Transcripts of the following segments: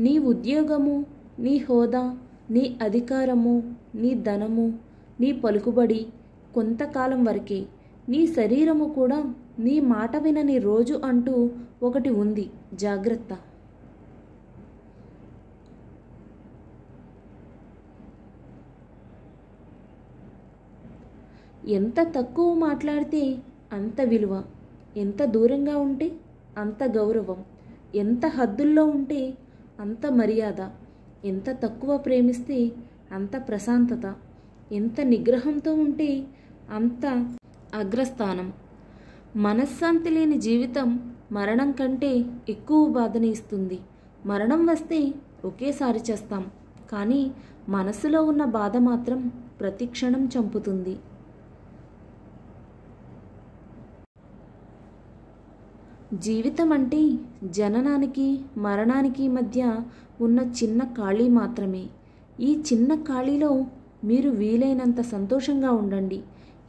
నీ ఉద్యోగము, నీ హోదా, నీ అధికారము, నీ ధనము, నీ పలుకుబడి కొంతకాలం వరకే. నీ శరీరము కూడా నీ మాట వినని రోజు అంటూ ఒకటి ఉంది, జాగ్రత్త. ఎంత తక్కువ మాట్లాడితే అంత విలువ, ఎంత దూరంగా ఉంటే అంత గౌరవం, ఎంత హద్దుల్లో ఉంటే అంత మర్యాద, ఎంత తక్కువ ప్రేమిస్తే అంత ప్రశాంతత, ఎంత నిగ్రహంతో ఉంటే అంత అగ్రస్థానం. మనశ్శాంతి లేని జీవితం మరణం కంటే ఎక్కువ బాధని ఇస్తుంది. మరణం వస్తే ఒకేసారి చేస్తాం, కానీ మనసులో ఉన్న బాధ మాత్రం ప్రతి క్షణం చంపుతుంది. జీవితం అంటే జననానికి మరణానికి మధ్య ఉన్న చిన్న ఖాళీ మాత్రమే. ఈ చిన్న ఖాళీలో మీరు వీలైనంత సంతోషంగా ఉండండి,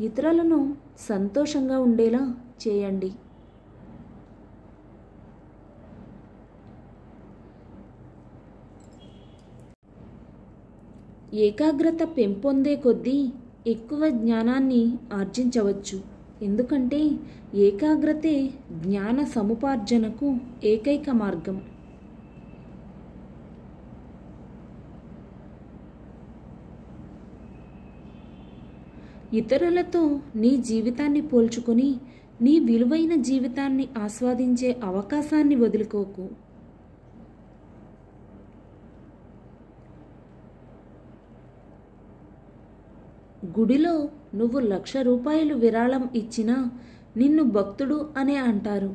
ఇతరులను సంతోషంగా ఉండేలా చేయండి. ఏకాగ్రత పెంపొందే కొద్దీ ఎక్కువ జ్ఞానాన్ని ఆర్జించవచ్చు. ఎందుకంటే ఏకాగ్రతే జ్ఞాన సముపార్జనకు ఏకైక మార్గం. ఇతరులతో నీ జీవితాన్ని పోల్చుకొని నీ విలువైన జీవితాన్ని ఆస్వాదించే అవకాశాన్ని వదులుకోకు. గుడిలో నువ్వు 1,00,000 రూపాయలు విరాళం ఇచ్చినా నిన్ను భక్తుడు అనే అంటారు.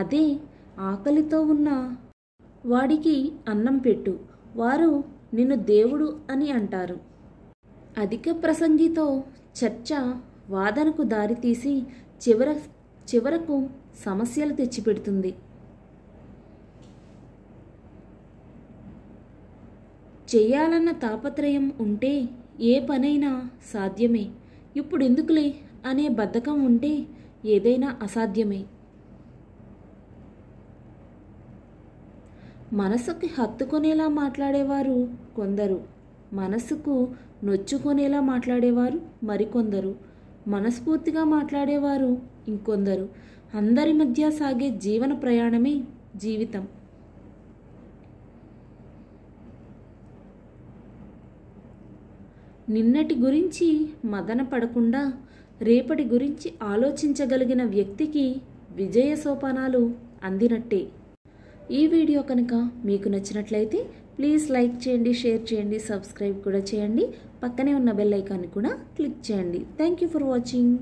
అదే ఆకలితో ఉన్న వాడికి అన్నం పెట్టు, వారు నిన్ను దేవుడు అని అంటారు. అధిక ప్రసంగితో చర్చ వాదనకు దారితీసి చివరకు సమస్యలు తెచ్చిపెడుతుంది. చెయ్యాలన్న తాపత్రయం ఉంటే ఏ పనైనా సాధ్యమే. ఇప్పుడు ఎందుకులే అనే బద్ధకం ఉంటే ఏదైనా అసాధ్యమే. మనసుకి హత్తుకునేలా మాట్లాడేవారు కొందరు, మనసుకు నొచ్చుకునేలా మాట్లాడేవారు మరికొందరు, మనస్ఫూర్తిగా మాట్లాడేవారు ఇంకొందరు. అందరి మధ్య సాగే జీవన ప్రయాణమే జీవితం. నిన్నటి గురించి మదన పడకుండా రేపటి గురించి ఆలోచించగలిగిన వ్యక్తికి విజయ సోపానాలు అందినట్టే. ఈ వీడియో కనుక మీకు నచ్చినట్లయితే ప్లీజ్ లైక్ చేయండి, షేర్ చేయండి, సబ్స్క్రైబ్ కూడా చేయండి. పక్కనే ఉన్న బెల్ ఐకాన్ని కూడా క్లిక్ చేయండి. Thank you for watching.